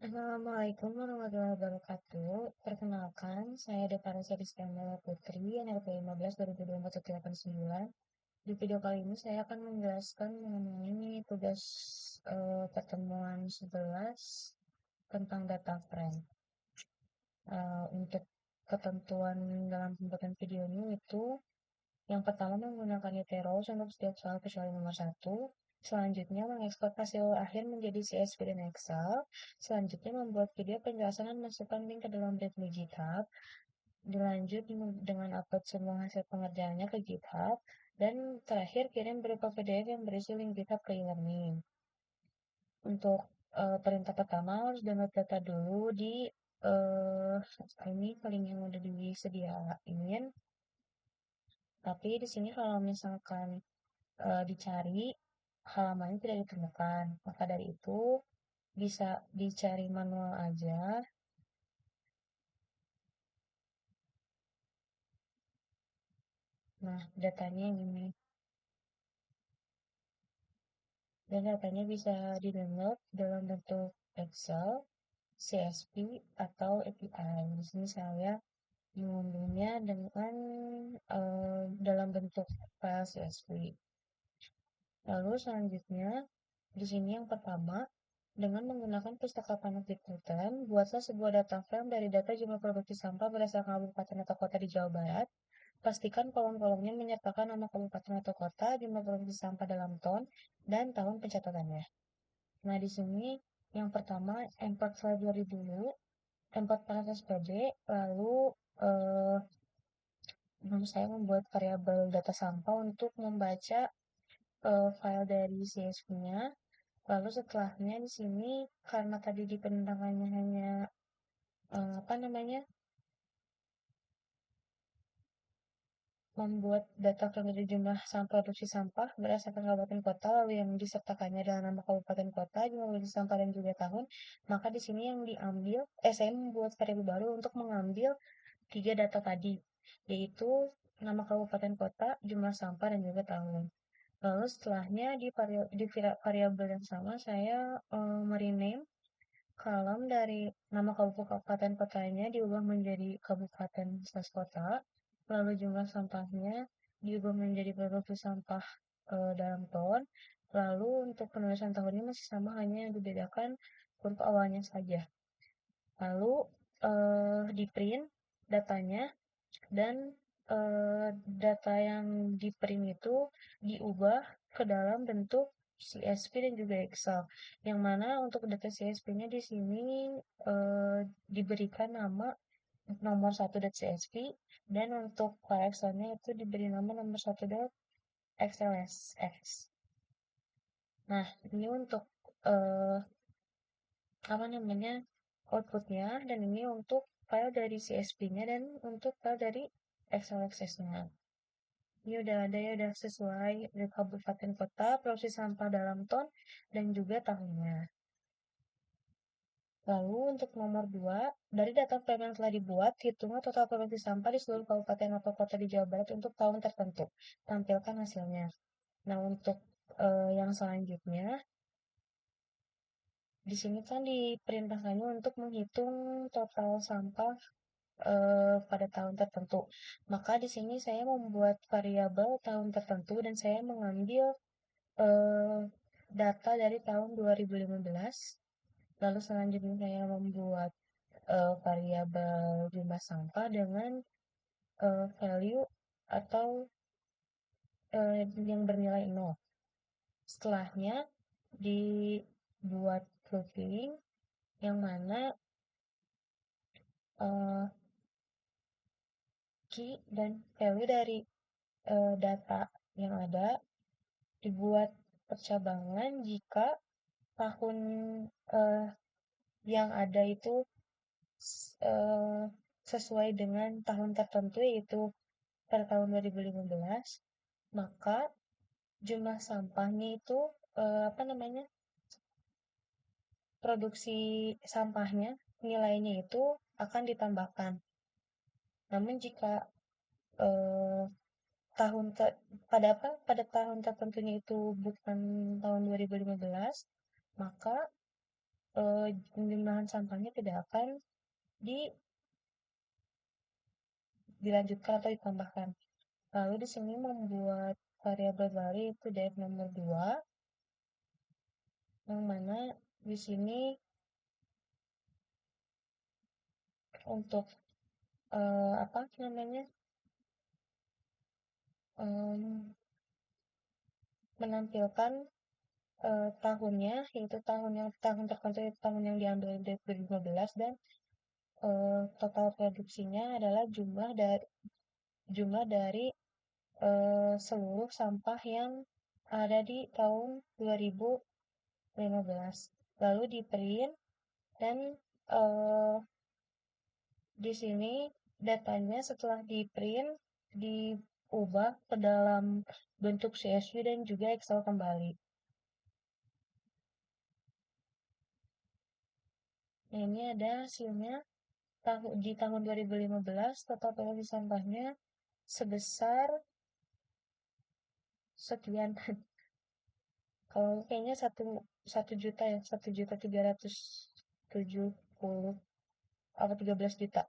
Assalamualaikum warahmatullahi wabarakatuh. Perkenalkan, saya Dekarasa Rizkyandala Putri, NRP 15 2024-189. Di video kali ini saya akan menjelaskan mengenai tugas pertemuan 11 tentang data frame. Untuk ketentuan dalam pembuatan video ini itu yang pertama menggunakan Uteros untuk setiap soal kecuali nomor satu. Selanjutnya mengekspor hasil akhir menjadi CSV dan Excel. Selanjutnya membuat video penjelasan dan masukkan link ke dalam readme GitHub. Dilanjut dengan upload semua hasil pengerjaannya ke GitHub. Dan terakhir kirim berupa PDF yang berisi link GitHub ke e-learning. Untuk perintah pertama harus download data dulu di uh, ini link yang udah disediain. Tapi di sini kalau misalkan dicari halamannya tidak ditemukan. Maka dari itu bisa dicari manual aja. Nah, datanya ini. Dan datanya bisa di-download dalam bentuk Excel, CSV, atau API. Di sini saya mengunduhnya dengan dalam bentuk file CSV. Lalu selanjutnya, di sini yang pertama, dengan menggunakan pustaka panas Bigtuten, buatlah sebuah data frame dari data jumlah produksi sampah berdasarkan kabupaten atau kota di Jawa Barat. Pastikan kolom-kolomnya menyertakan nama kabupaten atau kota, jumlah produksi sampah dalam ton, dan tahun pencatatannya. Nah, di sini yang pertama, import file dari dulu, import panas SPD, lalu eh, saya membuat variabel data sampah untuk membaca file dari CSV-nya. Lalu setelahnya di sini karena tadi di penentangannya hanya apa namanya membuat data frame dari jumlah sampah produksi sampah berdasarkan kabupaten kota lalu yang disertakannya adalah nama kabupaten kota, jumlah produksi sampah dan juga tahun. Maka di sini yang diambil, saya membuat variabel baru untuk mengambil tiga data tadi, yaitu nama kabupaten kota, jumlah sampah dan juga tahun. Lalu setelahnya variabel yang sama saya merename kolom dari nama kabupaten kotanya diubah menjadi kabupaten slash kota, lalu jumlah sampahnya diubah menjadi produksi sampah dalam ton, lalu untuk penulisan tahunnya masih sama hanya yang dibedakan huruf awalnya saja. Lalu di print datanya dan data yang di print itu diubah ke dalam bentuk CSV dan juga Excel. Yang mana untuk data CSV-nya di sini diberikan nama nomor 1.csv dan untuk file Excel-nya itu diberi nama nomor 1.xlsx. Nah, ini untuk eh, apa namanya outputnya dan ini untuk file dari CSV-nya dan untuk file dari Excel access-nya. Ini udah ada ya, udah sesuai dari kabupaten kota, produksi sampah dalam ton, dan juga tahunnya. Lalu untuk nomor 2, dari data frame yang telah dibuat, hitunglah total produksi sampah di seluruh kabupaten atau kota di Jawa Barat untuk tahun tertentu. Tampilkan hasilnya. Nah, untuk yang selanjutnya, di sini kan diperintahkannya untuk menghitung total sampah pada tahun tertentu. Maka di sini saya membuat variabel tahun tertentu dan saya mengambil eh, data dari tahun 2015. Lalu selanjutnya saya membuat variabel jumlah sampah dengan value atau yang bernilai 0. Setelahnya dibuat proofing yang mana eh, key dan value dari data yang ada dibuat percabangan jika tahun eh, yang ada itu eh, sesuai dengan tahun tertentu yaitu pada tahun 2015, maka jumlah sampahnya itu apa namanya produksi sampahnya nilainya itu akan ditambahkan. Namun jika eh, tahun pada apa pada tahun tertentunya itu bukan tahun 2015, maka Penjumlahan sampahnya tidak akan dilanjutkan atau ditambahkan. Lalu di sini membuat variabel baru yaitu def nomor 2, yang mana di sini untuk apa namanya, menampilkan tahunnya, yaitu tahun tertentu, yaitu tahun yang diambil dari 2015, dan total produksinya adalah jumlah dari seluruh sampah yang ada di tahun 2015. Lalu di print, dan eh, di sini datanya setelah di print diubah ke dalam bentuk CSV dan juga Excel kembali. Nah, ini ada hasilnya. Di tahun 2015 total produksi sampahnya sebesar sekian. Kalau kayaknya satu juta ya, 1.370.000 apa 13 juta.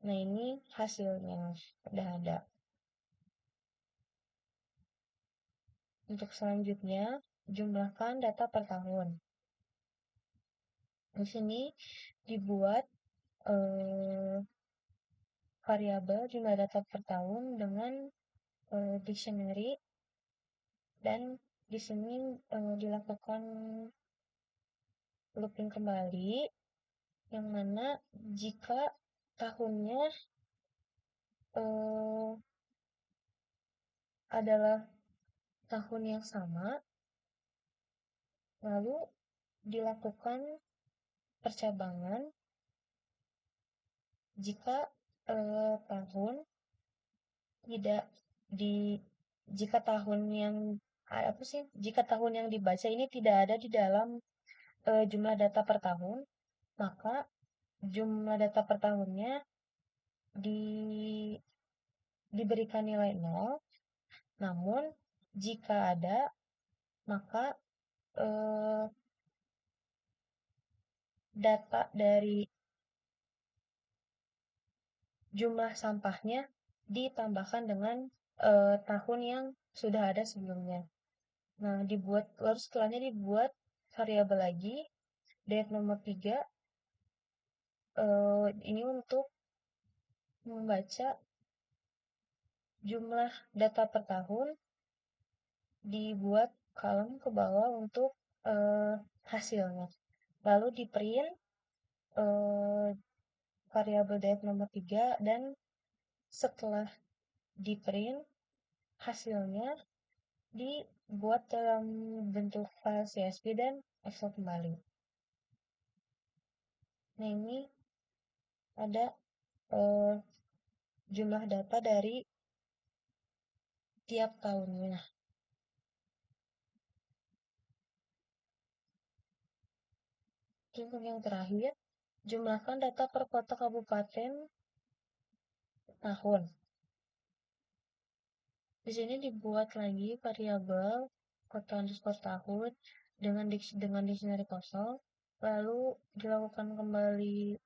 Nah, ini hasilnya udah ada. Untuk selanjutnya, jumlahkan data per tahun. Di sini dibuat eh, variabel jumlah data per tahun dengan dictionary, dan di sini dilakukan looping kembali, yang mana jika tahunnya eh, adalah tahun yang sama, lalu dilakukan percabangan jika tahun tidak di jika tahun yang apa sih jika tahun yang dibaca ini tidak ada di dalam jumlah data per tahun, maka jumlah data per tahunnya di diberikan nilai nol. Namun jika ada, maka eh, data dari jumlah sampahnya ditambahkan dengan tahun yang sudah ada sebelumnya. Nah, lalu setelahnya dibuat variabel lagi, def nomor 3, ini untuk membaca jumlah data per tahun, dibuat kolom ke bawah untuk hasilnya. Lalu di print eh, variabel def nomor 3, dan setelah di print hasilnya dibuat dalam bentuk file CSV dan Excel kembali. Nah, ini ada eh, jumlah data dari tiap tahunnya. Untuk yang terakhir, jumlahkan data per kota kabupaten tahun. Di sini dibuat lagi variabel kota underscore tahun dengan dictionary kosong, lalu dilakukan kembali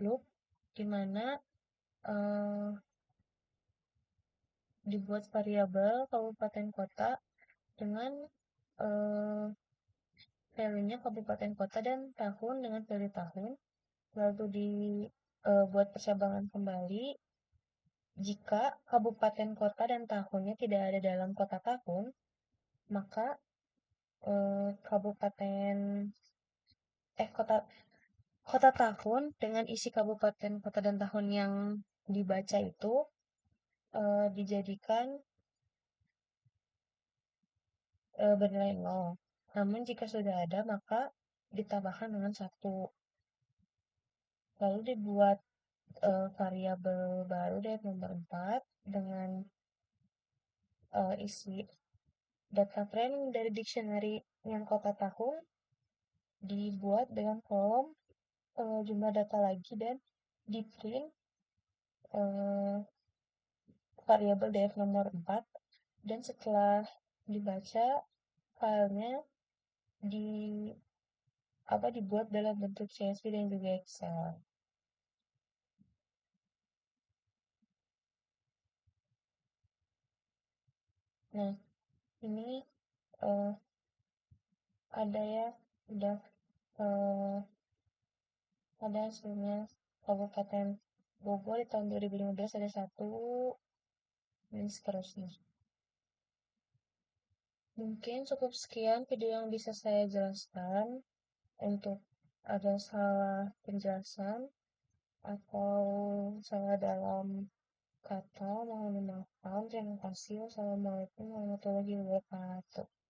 loop di mana eh, dibuat variabel kabupaten kota dengan eh, value-nya kabupaten kota dan tahun dengan value tahun, lalu dibuat percabangan kembali. Jika kabupaten kota dan tahunnya tidak ada dalam kota tahun, maka kabupaten kota kota tahun dengan isi kabupaten kota dan tahun yang dibaca itu dijadikan bernilai nol. Namun jika sudah ada, maka ditambahkan dengan satu. Lalu dibuat variabel baru dari nomor 4 dengan isi data frame dari dictionary yang kota tahun, dibuat dengan kolom jumlah data lagi, dan di print eh, variabel df nomor 4, dan setelah dibaca filenya apa dibuat dalam bentuk CSV dan juga Excel. Nah, ini eh, ada ya, udah eh, ada hasilnya Kabupaten Bogor di tahun 2015 ada satu, dan seterusnya. Mungkin cukup sekian video yang bisa saya jelaskan. Untuk ada salah penjelasan atau salah dalam kata, mohon dimaafkan. Terima kasih. Wassalamualaikum warahmatullahi wabarakatuh.